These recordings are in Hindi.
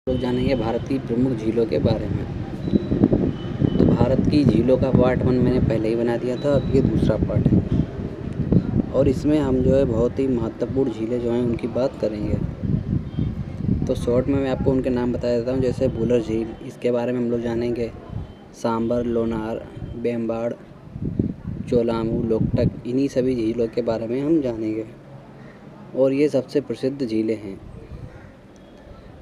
लोग जानेंगे भारत की प्रमुख झीलों के बारे में। तो भारत की झीलों का पार्ट 1 मैंने पहले ही बना दिया था, अब ये दूसरा पार्ट है और इसमें हम जो है बहुत ही महत्वपूर्ण झीलें जो हैं उनकी बात करेंगे। तो शॉर्ट में मैं आपको उनके नाम बता देता हूँ, जैसे वुलर झील, इसके बारे में हम लोग जानेंगे। सांबर, लोनार, बेम्बाड़, चोलामू, लोकटक, इन्हीं सभी झीलों के बारे में हम जानेंगे और ये सबसे प्रसिद्ध झीलें हैं।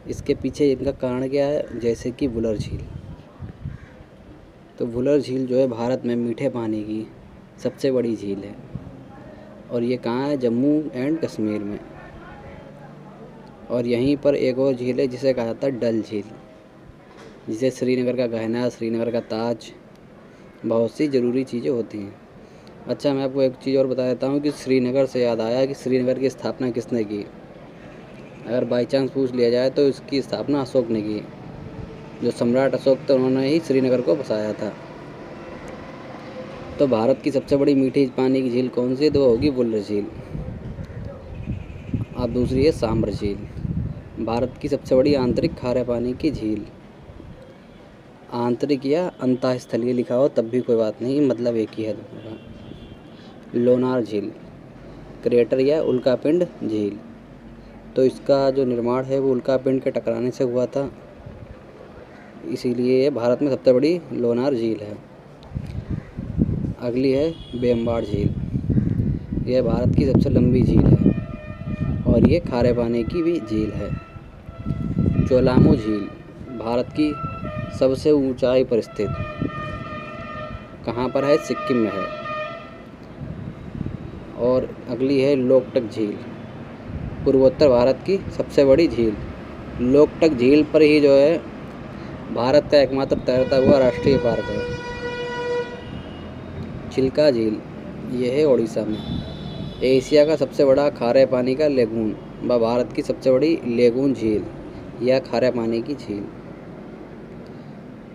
इसके पीछे इनका कारण क्या है, जैसे कि वुलर झील। तो वुलर झील जो है भारत में मीठे पानी की सबसे बड़ी झील है और ये कहाँ है, जम्मू एंड कश्मीर में। और यहीं पर एक और झील है जिसे कहा जाता है डल झील, जिसे श्रीनगर का गहना, श्रीनगर का ताज, बहुत सी ज़रूरी चीज़ें होती हैं। अच्छा, मैं आपको एक चीज़ और बता देता हूँ कि श्रीनगर से याद आया कि श्रीनगर की स्थापना किसने की। अगर बाई चांस पूछ लिया जाए तो इसकी स्थापना अशोक ने की। जो सम्राट अशोक थे उन्होंने ही श्रीनगर को बसाया था। तो भारत की सबसे बड़ी मीठी पानी की झील कौन सी है, तो वो होगी वुलर झील। अब दूसरी है सांबर झील, भारत की सबसे बड़ी आंतरिक खारे पानी की झील। आंतरिक या अंतःस्थलीय लिखा हो तब भी कोई बात नहीं, मतलब एक ही है दोनों का। लोनार झील, क्रेटर या उल्कापिंड झील, तो इसका जो निर्माण है वो उल्कापिंड के टकराने से हुआ था, इसीलिए ये भारत में सबसे बड़ी लोनार झील है। अगली है बेम्बाड़ झील, यह भारत की सबसे लंबी झील है और ये खारे पानी की भी झील है। चोलामू झील भारत की सबसे ऊंचाई पर स्थित, कहाँ पर है, सिक्किम में है। और अगली है लोकटक झील, पूर्वोत्तर भारत की सबसे बड़ी झील। लोकटक झील पर ही जो है भारत का एकमात्र तैरता हुआ राष्ट्रीय पार्क है। चिल्का झील, यह है ओडिशा में। एशिया का सबसे बड़ा खारे पानी का लेगून व भारत की सबसे बड़ी लेगून झील या खारे पानी की झील।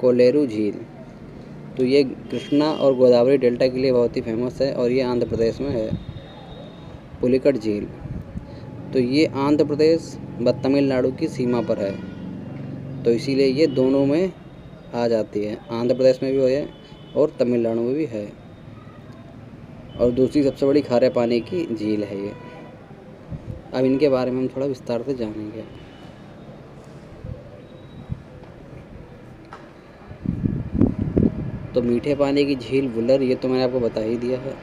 कोलेरू झील, तो ये कृष्णा और गोदावरी डेल्टा के लिए बहुत ही फेमस है और ये आंध्र प्रदेश में है। पुलिकट झील, तो ये आंध्र प्रदेश व तमिलनाडु की सीमा पर है, तो इसीलिए ये दोनों में आ जाती है, आंध्र प्रदेश में भी है और तमिलनाडु में भी है और दूसरी सबसे बड़ी खारे पानी की झील है ये। अब इनके बारे में हम थोड़ा विस्तार से जानेंगे। तो मीठे पानी की झील वुलर, ये तो मैंने आपको बता ही दिया है।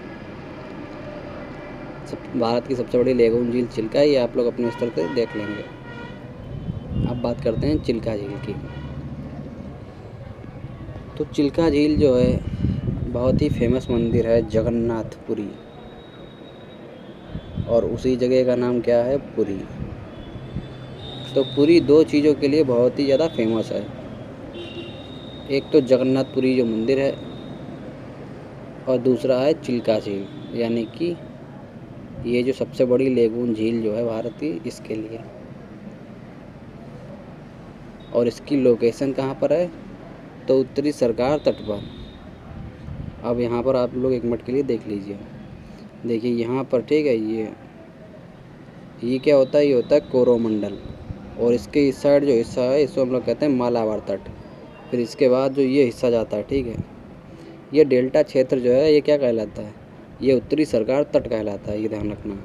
भारत की सबसे बड़ी लेगून झील चिल्का, ये आप लोग अपने स्तर पर देख लेंगे। अब बात करते हैं चिल्का झील की। तो चिल्का झील जो है बहुत ही फेमस मंदिर है जगन्नाथपुरी, और उसी जगह का नाम क्या है, पुरी। तो पुरी दो चीज़ों के लिए बहुत ही ज़्यादा फेमस है, एक तो जगन्नाथपुरी जो मंदिर है और दूसरा है चिल्का झील, यानी कि ये जो सबसे बड़ी लेगून झील जो है भारत की, इसके लिए। और इसकी लोकेशन कहाँ पर है, तो उत्तरी सरकार तट पर। अब यहाँ पर आप लोग एक मिनट के लिए देख लीजिए, देखिए यहाँ पर, ठीक है। ये क्या होता है, ये होता है कोरोमंडल, और इसके इस साइड जो हिस्सा है इसको हम लोग कहते हैं मालाबार तट। फिर इसके बाद जो ये हिस्सा जाता है, ठीक है, ये डेल्टा क्षेत्र जो है ये क्या कहलाता है, ये उत्तरी सरकार तट कहलाता है। ये ध्यान रखना,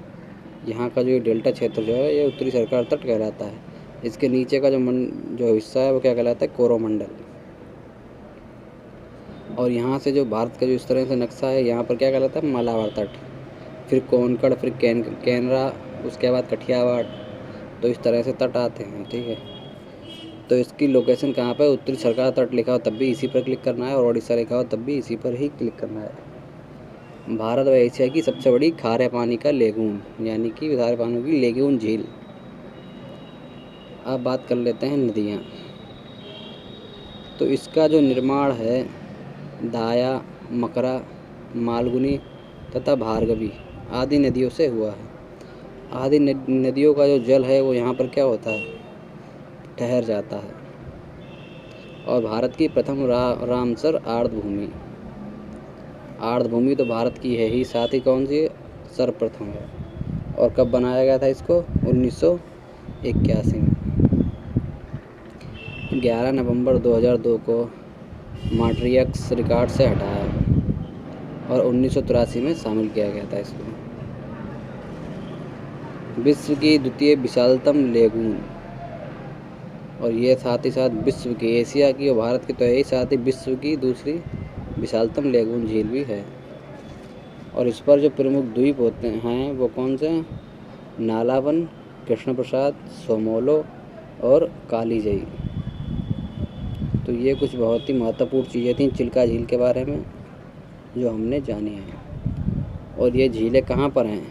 यहाँ का जो डेल्टा क्षेत्र जो है ये उत्तरी सरकार तट कहलाता है। इसके नीचे का जो हिस्सा है वो क्या कहलाता है, कोरोमंडल। और यहाँ से जो भारत का जो इस तरह से नक्शा है, यहाँ पर क्या कहलाता है, मालाबार तट, फिर कोनकड़, फिर कैनरा, उसके बाद कठियावाड़, तो इस तरह से तट आते हैं, ठीक है। तो इसकी लोकेशन कहाँ पर, उत्तरी सरकार तट लिखा हो तब भी इसी पर क्लिक करना है और ओडिशा लिखा हो तब भी इसी पर ही क्लिक करना है। भारत व एशिया की सबसे बड़ी खारे पानी का लेगून, यानी कि खारे पानी की लेगून झील। अब बात कर लेते हैं नदियाँ। तो इसका जो निर्माण है दाया, मकरा, मालगुनी तथा भार्गवी आदि नदियों से हुआ है। आदि नदियों का जो जल है वो यहाँ पर क्या होता है, ठहर जाता है। और भारत की प्रथम रामसर आर्द्रभूमि, आर्द्रभूमि तो भारत की है ही, साथ ही कौन सी है, सर्वप्रथम है। और कब बनाया गया था इसको, 1981 में। 11 नवंबर 2002 को मॉन्ट्रियक्स रिकॉर्ड से हटाया और 1983 में शामिल किया गया था इसको। विश्व की द्वितीय विशालतम लेगून, और ये साथ ही साथ विश्व की, एशिया की और भारत की तो यही, साथ ही विश्व की दूसरी विशालतम लेगून झील भी है। और इस पर जो प्रमुख द्वीप होते हैं वो कौन से हैं? नालावन, कृष्ण प्रसाद, सोमोलो और कालीजई। तो ये कुछ बहुत ही महत्वपूर्ण चीज़ें थीं चिल्का झील के बारे में जो हमने जानी है। और ये झीलें कहाँ पर हैं?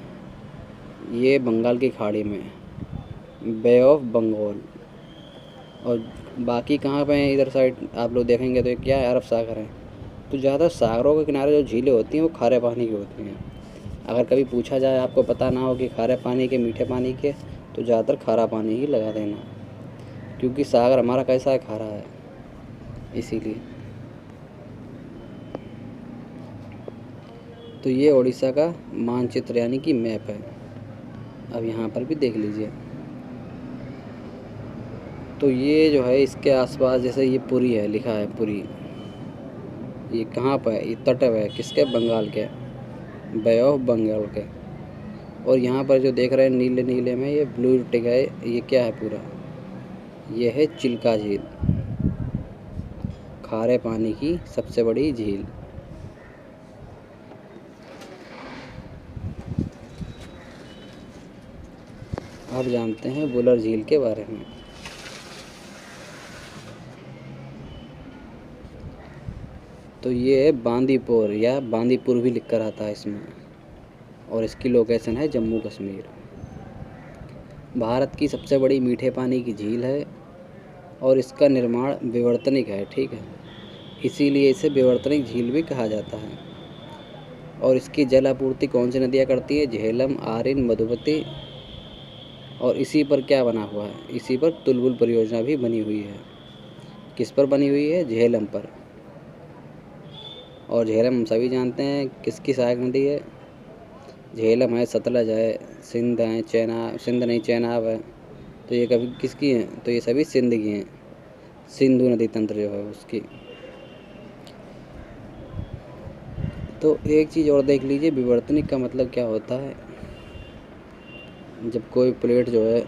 ये बंगाल की खाड़ी में, बे ऑफ बंगाल। और बाकी कहाँ पे हैं? इधर साइड आप लोग देखेंगे तो ये क्या है? अरब सागर है। तो ज़्यादा सागरों के किनारे जो झीलें होती हैं वो खारे पानी की होती हैं। अगर कभी पूछा जाए, आपको पता ना हो कि खारे पानी के मीठे पानी के, तो ज़्यादातर खारा पानी ही लगा देना, क्योंकि सागर हमारा कैसा है? खारा है, इसीलिए। तो ये उड़ीसा का मानचित्र यानी कि मैप है। अब यहाँ पर भी देख लीजिए। तो ये जो है इसके आसपास, जैसे ये पुरी है, लिखा है पुरी, ये कहाँ पर है? ये तट है किसके? बंगाल के, बे ऑफ बंगाल के। और यहाँ पर जो देख रहे हैं नीले नीले में, ये ब्लू टिक है, ये क्या है पूरा? ये है चिल्का झील, खारे पानी की सबसे बड़ी झील। अब जानते हैं बुलर झील के बारे में। तो ये है बांदीपुर, या बांदीपुर भी लिख कर आता है इसमें, और इसकी लोकेशन है जम्मू कश्मीर। भारत की सबसे बड़ी मीठे पानी की झील है और इसका निर्माण विवर्तनिक है, ठीक है, इसीलिए इसे विवर्तनिक झील भी कहा जाता है। और इसकी जल आपूर्ति कौन सी नदियाँ करती है? झेलम, आरिन, मधुमती। और इसी पर क्या बना हुआ है? इसी पर तुलबुल परियोजना भी बनी हुई है। किस पर बनी हुई है? झेलम पर। और झेलम हम सभी जानते हैं किसकी सहायक नदी है? झेलम है, सतलज है, सिंध है, सिंध नहीं, चेनाब है। तो ये कभी किसकी हैं? तो ये सभी सिंध की हैं, सिंधु नदी तंत्र जो है उसकी। तो एक चीज़ और देख लीजिए, विवर्तनिक का मतलब क्या होता है? जब कोई प्लेट जो है,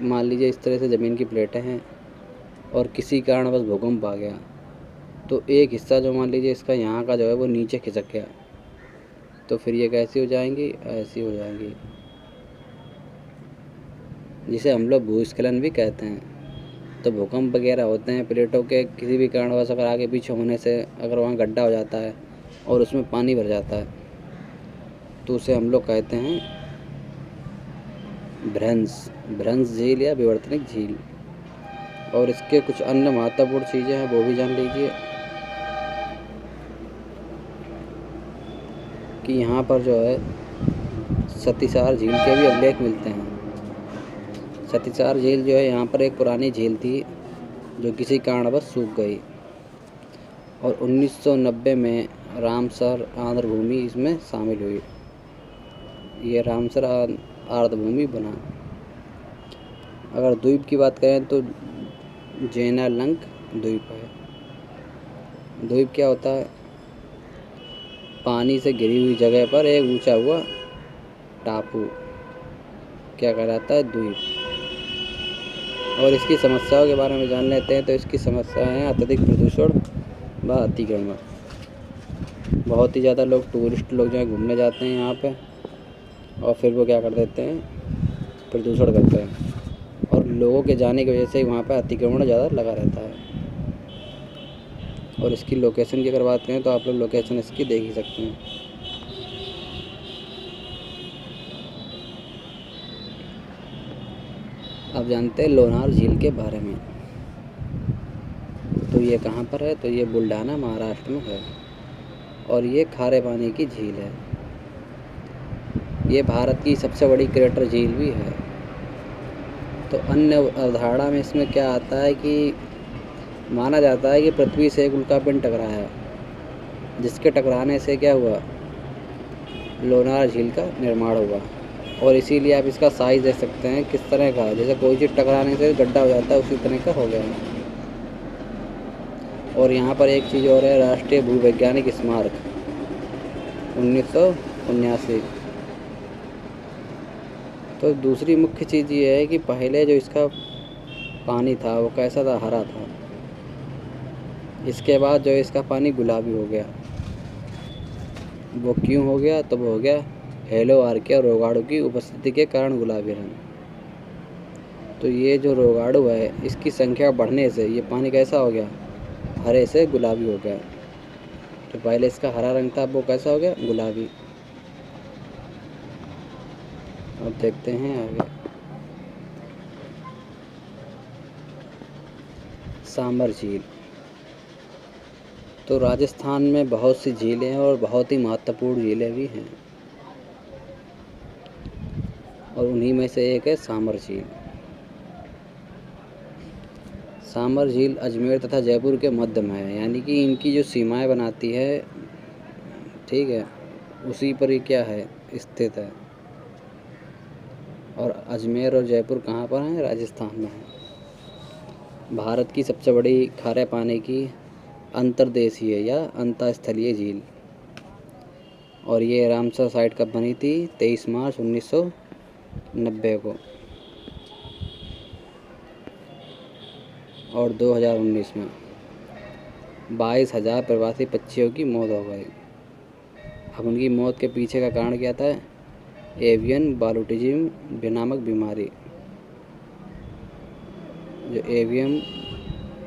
मान लीजिए इस तरह से ज़मीन की प्लेटें हैं और किसी कारणवश भूकंप आ गया, तो एक हिस्सा जो मान लीजिए इसका यहाँ का जो है वो नीचे खिसक गया, तो फिर ये कैसी हो जाएंगी? ऐसी हो जाएंगी, जिसे हम लोग भूस्खलन भी कहते हैं। तो भूकंप वगैरह होते हैं प्लेटों के किसी भी कारणवश अगर आगे पीछे होने से, अगर वहाँ गड्ढा हो जाता है और उसमें पानी भर जाता है, तो उसे हम लोग कहते हैं भ्रंश झील या विवर्तनिक झील। और इसके कुछ अन्य महत्वपूर्ण चीज़ें हैं, वो भी जान लीजिए कि यहाँ पर जो है सतीसार झील के भी अभिलेख मिलते हैं। सतीसार झील जो है यहाँ पर एक पुरानी झील थी जो किसी कारणवश सूख गई, और 1990 में रामसर आर्द्रभूमि इसमें शामिल हुई। ये रामसर आर्द्रभूमि बना। अगर द्वीप की बात करें तो जेनालंक द्वीप है। द्वीप क्या होता है? पानी से घिरी हुई जगह पर एक ऊंचा हुआ टापू, क्या कहलाता है? द्वीप। और इसकी समस्याओं के बारे में जान लेते हैं। तो इसकी समस्या है अत्यधिक प्रदूषण व अतिक्रमण। बहुत ही ज़्यादा लोग, टूरिस्ट लोग जो है घूमने जाते हैं यहाँ पे, और फिर वो क्या कर देते हैं? प्रदूषण करते हैं, और लोगों के जाने की वजह से वहाँ पर अतिक्रमण ज़्यादा लगा रहता है। और इसकी लोकेशन की अगर बात करें तो आप लोग लोकेशन इसकी देख ही सकते हैं। अब जानते हैं लोनार झील के बारे में। तो ये कहाँ पर है? तो ये बुल्ढाना, महाराष्ट्र में है, और ये खारे पानी की झील है। ये भारत की सबसे बड़ी क्रेटर झील भी है। तो अन्य अवधारणा में इसमें क्या आता है कि माना जाता है कि पृथ्वी से एक उल्कापिंड टकराया, जिसके टकराने से क्या हुआ? लोनार झील का निर्माण हुआ। और इसीलिए आप इसका साइज़ देख सकते हैं किस तरह का है। जैसे कोई चीज़ टकराने से गड्ढा हो जाता है, उसी तरह का हो गया है। और यहाँ पर एक चीज़ और है, राष्ट्रीय भूवैज्ञानिक स्मारक 1979। तो दूसरी मुख्य चीज़ ये है कि पहले जो इसका पानी था वो कैसा था, हरा था। इसके बाद जो इसका पानी गुलाबी हो गया। वो क्यों हो गया? तो वो हो गया हेलो आर्किया रोगाड़ू की उपस्थिति के कारण गुलाबी रंग। तो ये जो रोगाड़ू है, इसकी संख्या बढ़ने से ये पानी कैसा हो गया, हरे से गुलाबी हो गया। तो पहले इसका हरा रंग था, वो कैसा हो गया, गुलाबी। अब देखते हैं आगे। सांबर झील। तो राजस्थान में बहुत सी झीलें हैं और बहुत ही महत्वपूर्ण झीलें भी हैं, और उन्हीं में से एक है सांबर झील। सांबर झील अजमेर तथा जयपुर के मध्य में है, यानी कि इनकी जो सीमाएं बनाती है, ठीक है, उसी पर ही क्या है, स्थित है। और अजमेर और जयपुर कहाँ पर हैं? राजस्थान में है। भारत की सबसे बड़ी खारे पानी की अंतर्देशीय या अंतःस्थलीय झील। और ये रामसर साइट कब बनी थी? 23 मार्च 1990 को। और 2019 में 22,000 प्रवासी पक्षियों की मौत हो गई। अब उनकी मौत के पीछे का कारण क्या था? एवियन बालूटिज्म नामक बीमारी। जो एवियन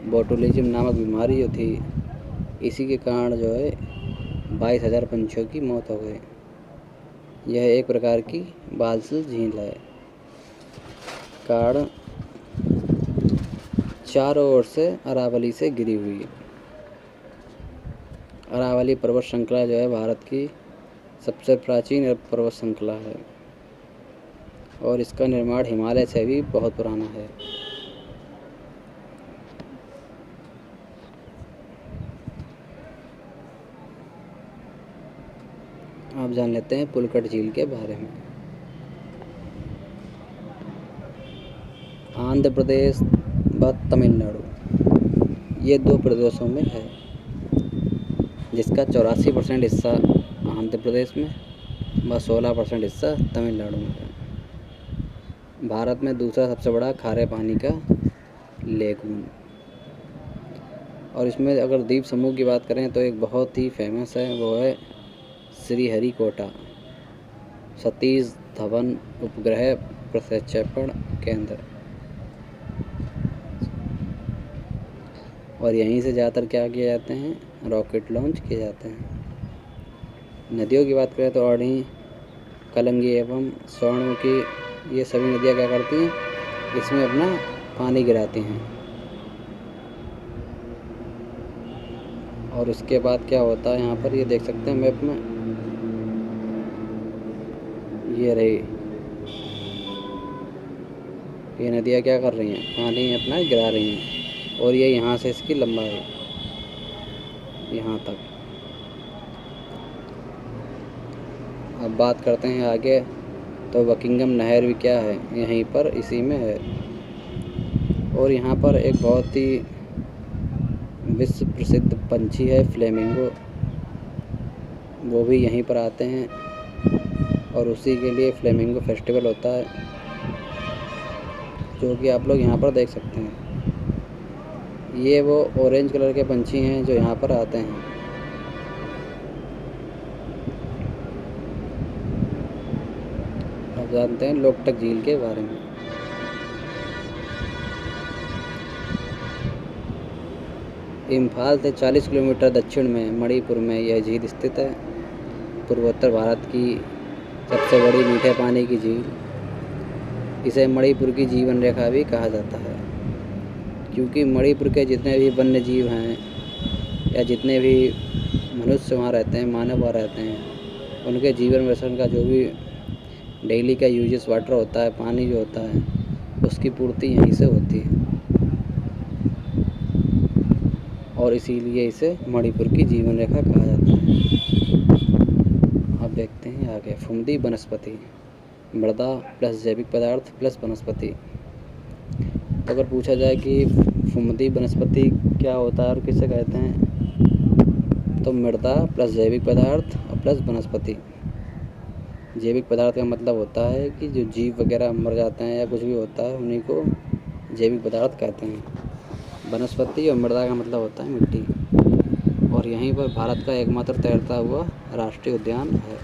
बोटुलिज्म नामक बीमारी जो थी, इसी के कारण जो है 22,000 पंछियों की मौत हो गई। यह एक प्रकार की बालसिल झील है। कारण चारों ओर से अरावली से घिरी हुई है। अरावली पर्वत श्रृंखला जो है भारत की सबसे प्राचीन पर्वत श्रृंखला है, और इसका निर्माण हिमालय से भी बहुत पुराना है। आप जान लेते हैं पुलकट झील के बारे में। आंध्र प्रदेश व तमिलनाडु, ये दो प्रदेशों में है, जिसका 84% हिस्सा आंध्र प्रदेश में व 16% हिस्सा तमिलनाडु में है। भारत में दूसरा सबसे बड़ा खारे पानी का लेगून। और इसमें अगर द्वीप समूह की बात करें तो एक बहुत ही फेमस है, वो है श्रीहरिकोटा सतीश धवन उपग्रह प्रक्षेपण केंद्र। और यहीं से ज़्यादातर क्या किए जाते हैं, रॉकेट लॉन्च किए जाते हैं। नदियों की बात करें तो अढ़ी, कलंगी एवं स्वर्णमुखी, ये सभी नदियाँ क्या करती हैं, इसमें अपना पानी गिराती हैं। और उसके बाद क्या होता है, यहाँ पर ये देख सकते हैं मैप में, ये रही, ये नदियाँ क्या कर रही हैं, पानी अपना गिरा रही हैं। और ये यहाँ से इसकी लंबाई यहाँ तक। अब बात करते हैं आगे, तो बकिंगम नहर भी क्या है, यहीं पर इसी में है। और यहाँ पर एक बहुत ही विश्व प्रसिद्ध पंछी है फ्लेमिंगो, वो भी यहीं पर आते हैं, और उसी के लिए फ्लेमिंगो फेस्टिवल होता है, जो कि आप लोग यहाँ पर देख सकते हैं। ये वो ऑरेंज कलर के पंछी हैं जो यहाँ पर आते हैं। आप जानते हैं लोकटक झील के बारे में। इम्फाल से 40 किलोमीटर दक्षिण में मणिपुर में यह झील स्थित है। पूर्वोत्तर भारत की सबसे बड़ी मीठे पानी की झील। इसे मणिपुर की जीवन रेखा भी कहा जाता है, क्योंकि मणिपुर के जितने भी वन्य जीव हैं या जितने भी मनुष्य वहाँ रहते हैं, मानव वहाँ रहते हैं, उनके जीवन व्यसन का जो भी डेली का यूजेस वाटर होता है, पानी जो होता है, उसकी पूर्ति यहीं से होती है। और इसीलिए इसे मणिपुर की जीवन रेखा कहा जाता है। अब देखते हैं आगे, फुम्दी वनस्पति। मृदा प्लस जैविक पदार्थ प्लस वनस्पति। तो अगर पूछा जाए कि फफूंदी वनस्पति क्या होता है और किसे कहते हैं, तो मृदा प्लस जैविक पदार्थ और प्लस वनस्पति। जैविक पदार्थ का मतलब होता है कि जो जीव वगैरह मर जाते हैं या कुछ भी होता है उन्हीं को जैविक पदार्थ कहते हैं। वनस्पति और मृदा का मतलब होता है मिट्टी। और यहीं पर भारत का एकमात्र तैरता हुआ राष्ट्रीय उद्यान है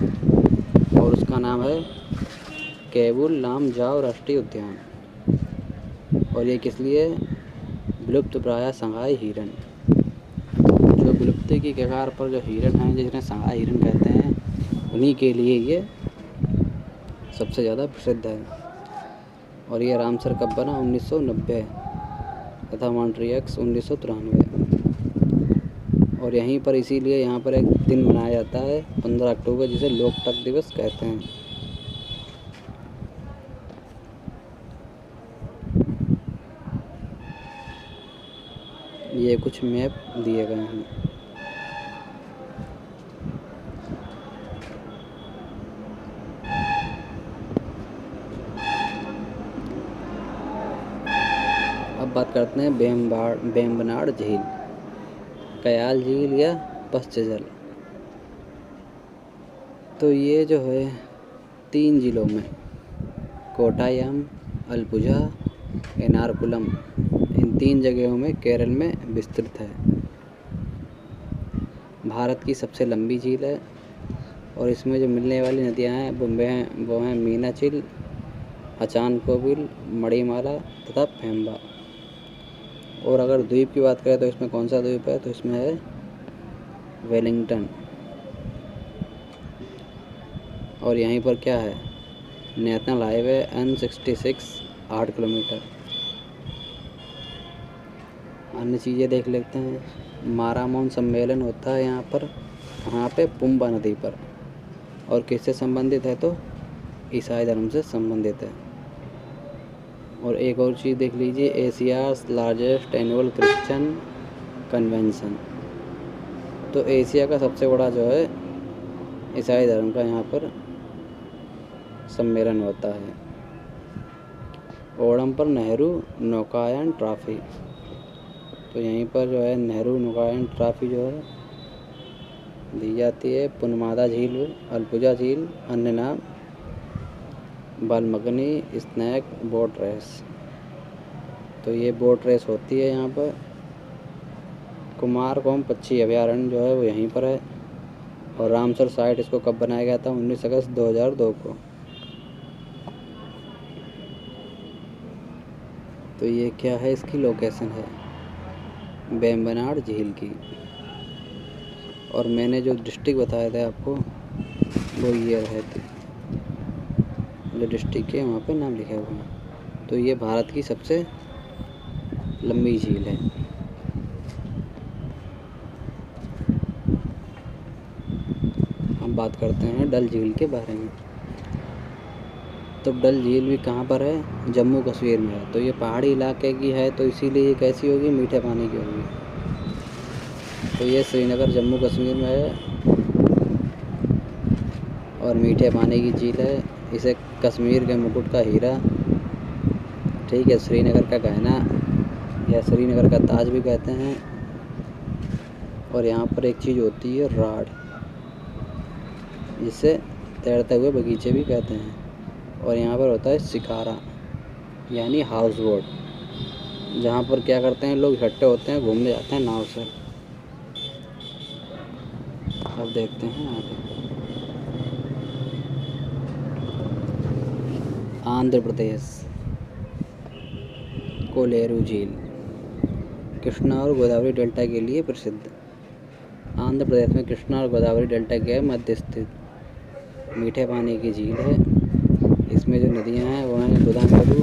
और उसका नाम है केबुल लामजाओ राष्ट्रीय उद्यान। और ये किस लिए? विलुप्त प्राय शंघाई हिरन। जो विलुप्ति की कगार पर जो हिरन हैं जिन्हें शंघाई हिरन कहते हैं, उन्हीं के लिए ये सबसे ज़्यादा प्रसिद्ध है। और ये रामसर कब बना? 1990 तथा मॉन्ट्रियक्स 1993। और यहीं पर इसीलिए यहाँ पर एक दिन मनाया जाता है 15 अक्टूबर, जिसे लोकटक दिवस कहते हैं। ये कुछ मैप दिए गए हैं। अब बात करते हैं बेम्बनाड़ झील, कयाल झील या पश्चजल। तो ये जो है 3 जिलों में कोटायाम, अलपुझा, एर्नाकुलम, इन 3 जगहों में केरल में विस्तृत है। भारत की सबसे लंबी झील है और इसमें जो मिलने वाली नदियाँ हैं वो हैं मीनाचिल, अचानकोविल, मणिमाला तथा पेंबा। और अगर द्वीप की बात करें तो इसमें कौन सा द्वीप है? तो इसमें है वेलिंगटन। और यहीं पर क्या है? National highway N66 8 kilometre. अन्य चीज़ें देख लेते हैं। मारामौन सम्मेलन होता है यहाँ पे पुम्बा नदी पर। और किससे संबंधित है? तो ईसाई धर्म से संबंधित है। और एक और चीज़ देख लीजिए, Asia's largest annual Christian convention. तो एशिया का सबसे बड़ा जो है ईसाई धर्म का यहाँ पर सम्मेलन होता है। ओणम पर नेहरू नौकायन ट्रॉफी। तो यहीं पर जो है नेहरू नौकायन ट्रॉफी जो है दी जाती है। पुनमादा झील, अलपुझा झील, अन्य नाम बालमगनी स्नैक बोट रेस। तो ये बोट रेस होती है यहाँ पर। कुमारकोम पक्षी अभयारण्य जो है वो यहीं पर है। और रामसर साइट इसको कब बनाया गया था? 19 अगस्त 2002 को। तो ये क्या है? इसकी लोकेशन है बेम्बनाड़ झील की। और मैंने जो डिस्ट्रिक्ट बताया था आपको वो ये रहे थे, जो डिस्ट्रिक्ट के वहाँ पे नाम लिखे हुए हैं। तो ये भारत की सबसे लंबी झील है। हम बात करते हैं डल झील के बारे में। तो डल झील भी कहाँ पर है? जम्मू कश्मीर में है। तो ये पहाड़ी इलाके की है तो इसीलिए ये कैसी होगी? मीठे पानी की होगी। तो ये श्रीनगर जम्मू कश्मीर में है और मीठे पानी की झील है। इसे कश्मीर के मुकुट का हीरा, ठीक है, श्रीनगर का गहना या श्रीनगर का ताज भी कहते हैं। और यहाँ पर एक चीज़ होती है राड, जिसे तैरते हुए बगीचे भी कहते हैं। और यहाँ पर होता है शिकारा यानी हाउस बोट, जहाँ पर क्या करते हैं लोग इकट्ठे होते हैं, घूमने जाते हैं नाव से। अब देखते हैं आगे। आंध्र प्रदेश कोलेरू झील कृष्णा और गोदावरी डेल्टा के लिए प्रसिद्ध। आंध्र प्रदेश में कृष्णा और गोदावरी डेल्टा के मध्य स्थित मीठे पानी की झील है। इसमें जो नदियां हैं वो हैं गोदावरी,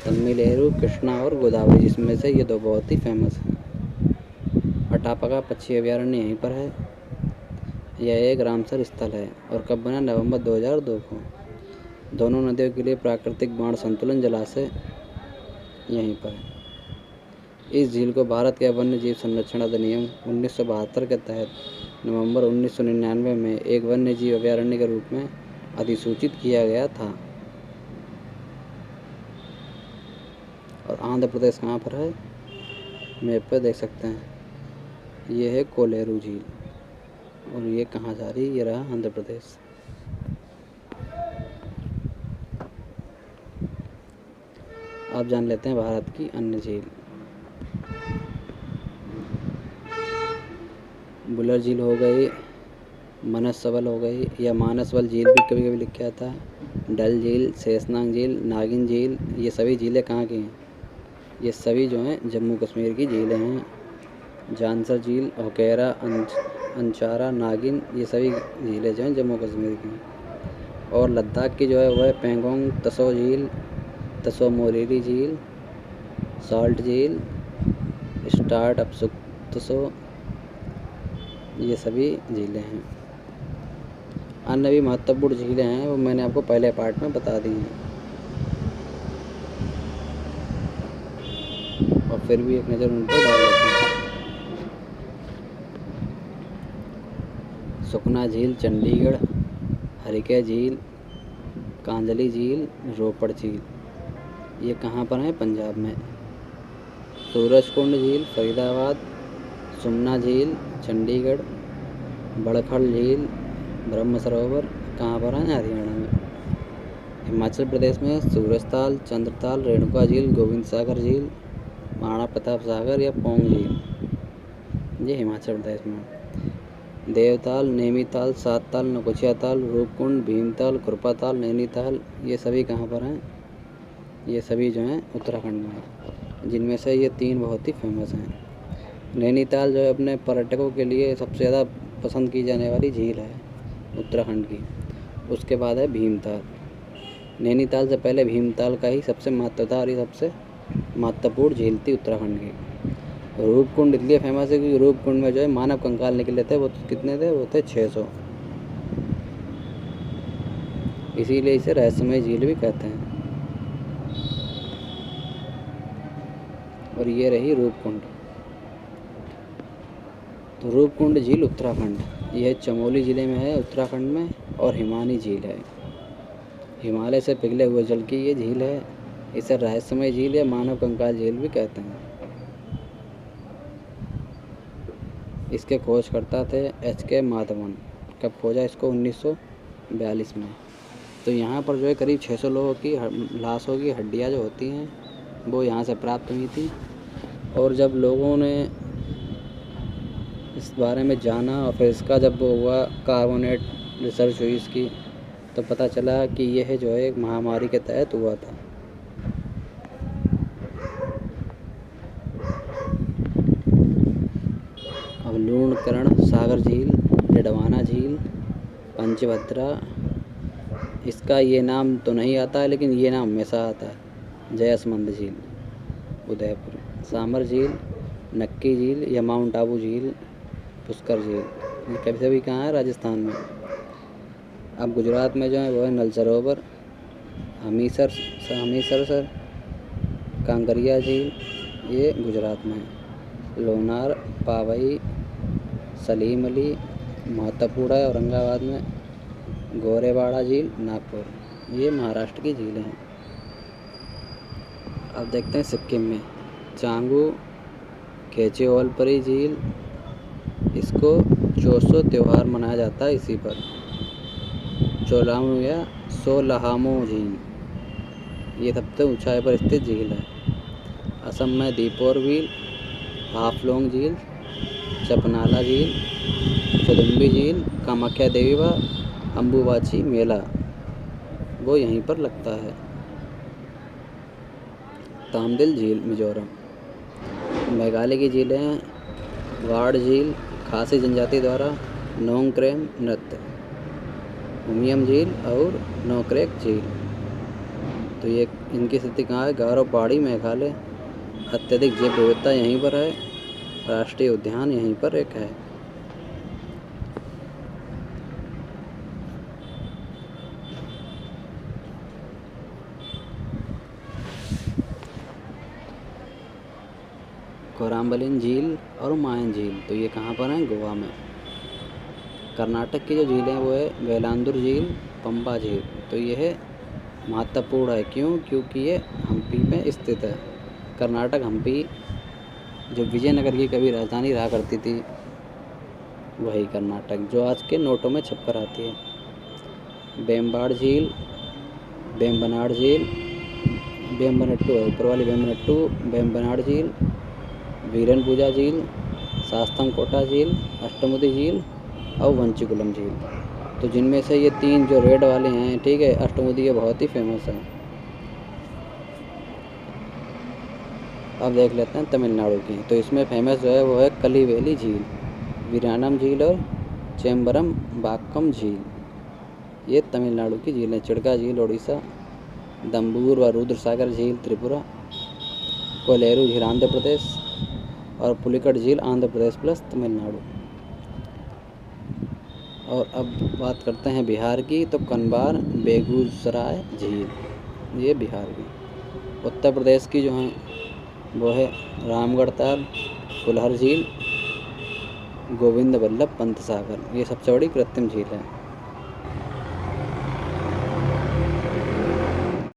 तमिलेरू, कृष्णा और गोदावरी, जिसमें से ये 2 बहुत ही फेमस हैं। अटापका पक्षी अभयारण्य यहीं पर है। यह एक रामसर स्थल है और कब बना? नवंबर 2002 को। दोनों नदियों के लिए प्राकृतिक बाढ़ संतुलन जलाशय यहीं पर है। इस झील को भारत के वन्य जीव संरक्षण अधिनियम 1972 के तहत नवंबर 1999 में एक वन्य जीव अभयारण्य के रूप में अधिसूचित किया गया था। और आंध्र प्रदेश कहाँ पर है, मैप पे देख सकते हैं, ये है कोलेरू झील। और ये कहाँ जा रही है, ये रहा आंध्र प्रदेश। अब जान लेते हैं भारत की अन्य झील। बुलर झील हो गई, मनसवल हो गई, या मानसवल झील भी कभी कभी लिखा जाता है, डल झील, शेषनाग झील, नागिन झील, ये सभी झीलें कहाँ की हैं, ये सभी जो हैं जम्मू कश्मीर की झीलें हैं। जानसर झील, होकेरा, अंचारा, नागिन, ये सभी झीलें जो हैं जम्मू कश्मीर की हैं। और लद्दाख की जो है वो है पेंगोंग तसो झील, तसो मोरीरी झील, सॉल्ट झील, स्टार्ट अपसुक तसो, ये सभी झीलें हैं। अन्य भी महत्वपूर्ण झीलें हैं, वो मैंने आपको पहले पार्ट में बता दी हैं। और फिर भी एक नज़र उन पर डाल लेते हैं। सुखना झील चंडीगढ़, हरिके झील, कांजली झील, रोपड़ झील, ये कहाँ पर है, पंजाब में। सूरजकुंड झील फरीदाबाद, सुमना झील चंडीगढ़, बड़खल झील, ब्रह्म सरोवर कहाँ पर है, हरियाणा में। हिमाचल प्रदेश में सूरजताल, चंद्रताल, रेणुका झील, गोविंद सागर झील, महाराणा प्रताप सागर या पोंग झील, ये हिमाचल प्रदेश में। देवताल, नैनीताल, सातताल, नकुचिया ताल, रूपकुंड, भीमताल, खुरपाताल, नैनीताल, ये सभी कहाँ पर हैं, ये सभी जो हैं उत्तराखंड में हैं, जिनमें से ये 3 बहुत ही फेमस हैं। नैनीताल जो है अपने पर्यटकों के लिए सबसे ज़्यादा पसंद की जाने वाली झील है उत्तराखंड की। उसके बाद है भीमताल। नैनीताल से पहले भीमताल का ही सबसे महत्व था और ये सबसे महत्वपूर्ण झील थी उत्तराखंड की। रूपकुंड इसलिए फेमस है क्योंकि रूपकुंड में जो है मानव कंकाल निकले थे, वो कितने थे, वो थे 600, इसीलिए इसे रहस्यमय झील भी कहते हैं। और ये रही रूपकुंड। तो रूपकुंड झील उत्तराखंड, यह चमोली ज़िले में है उत्तराखंड में, और हिमानी झील है। हिमालय से पिघले हुए जल की ये झील है। इसे रहस्यमय झील या मानव कंकाल झील भी कहते हैं। इसके खोजकर्ता थे HK माधवन। कब खोजा इसको, 1942 में। तो यहाँ पर जो है करीब 600 लोगों की लाशों की हड्डियाँ जो होती हैं वो यहाँ से प्राप्त हुई थी। और जब लोगों ने इस बारे में जाना और फिर इसका जब वो हुआ कार्बोनेट रिसर्च हुई इसकी, तो पता चला कि यह जो है एक महामारी के तहत हुआ था। अब लूणकरण सागर झील, डिडवाना झील, पंचभद्रा, इसका ये नाम तो नहीं आता है लेकिन ये नाम हमेशा आता है। जयसमंद झील उदयपुर, सामर झील, नक्की झील या माउंट आबू झील, पुष्कर झील, ये कभी सभी कहाँ है, राजस्थान में। अब गुजरात में जो है वो है नल सरोवर, हमीरसर सर, कांकरिया झील, ये गुजरात में है। लोनार, पावई, सलीम अली महत्वपूर्ण है औरंगाबाद में। गोरेवाड़ा झील नागपुर, ये महाराष्ट्र की झीलें हैं। अब देखते हैं सिक्किम में चांगू, खेचेओलपरी झील, इसको चोसो त्यौहार मनाया जाता है इसी पर। चोलामू या सोलाहामो झील, ये सबसे ऊंचाई पर स्थित झील है। असम में दीपोर झील, हाफलोंग झील, चपनाला झील, चुदुम्बी झील, कामाख्या देवी व अम्बुबाची मेला वो यहीं पर लगता है। तामदिल झील मिजोरम। मेघालय की झीलें हैं वाड़ झील, खासी जनजाति द्वारा नोंगक्रेम नृत्य, उमियम झील और नोक्रेक झील। तो ये इनकी स्थिति कहाँ है, गारो पहाड़ी मेघालय। अत्यधिक जैव विविधता यहीं पर है। राष्ट्रीय उद्यान यहीं पर एक है। कोराम्बलिन झील और मायन झील, तो ये कहाँ पर हैं, गोवा में। कर्नाटक की जो झीलें वो है वेलांदुर झील, पंबा झील। तो यह महत्वपूर्ण है, क्यों? क्योंकि ये हम्पी में स्थित है। कर्नाटक हम्पी जो विजयनगर की कभी राजधानी रहा करती थी, वही कर्नाटक, जो आज के नोटों में छपकर आती है। बेम्बाड़ झील, बेम्बनाड झील, बेम्बनट्टू है ऊपर वाली, बेम्बनट्टू, बेम्बनाड झील, वीरनपुजा झील, शास्तमकोटा झील, अष्टमुदी झील और वंचीकुलम झील। तो जिनमें से ये 3 जो रेड वाले हैं, ठीक है, अष्टमुदी ये बहुत ही फेमस है। अब देख लेते हैं तमिलनाडु की। तो इसमें फेमस जो है वो है कलिवेली झील, वीरानम झील और चेम्बरम बाक्कम झील। ये तमिलनाडु की झील है। चिड़का झील उड़ीसा, दम्बूर व रुद्रसागर झील त्रिपुरा, कोलेरू झील आंध्र प्रदेश और पुलिकट झील आंध्र प्रदेश प्लस तमिलनाडु। और अब बात करते हैं बिहार की। तो कनबार बेगूसराय झील, ये बिहार की। उत्तर प्रदेश की जो है वो है रामगढ़ ताल, फुलहर झील, गोविंद बल्लभ पंत सागर। ये सबसे बड़ी कृत्रिम झील है।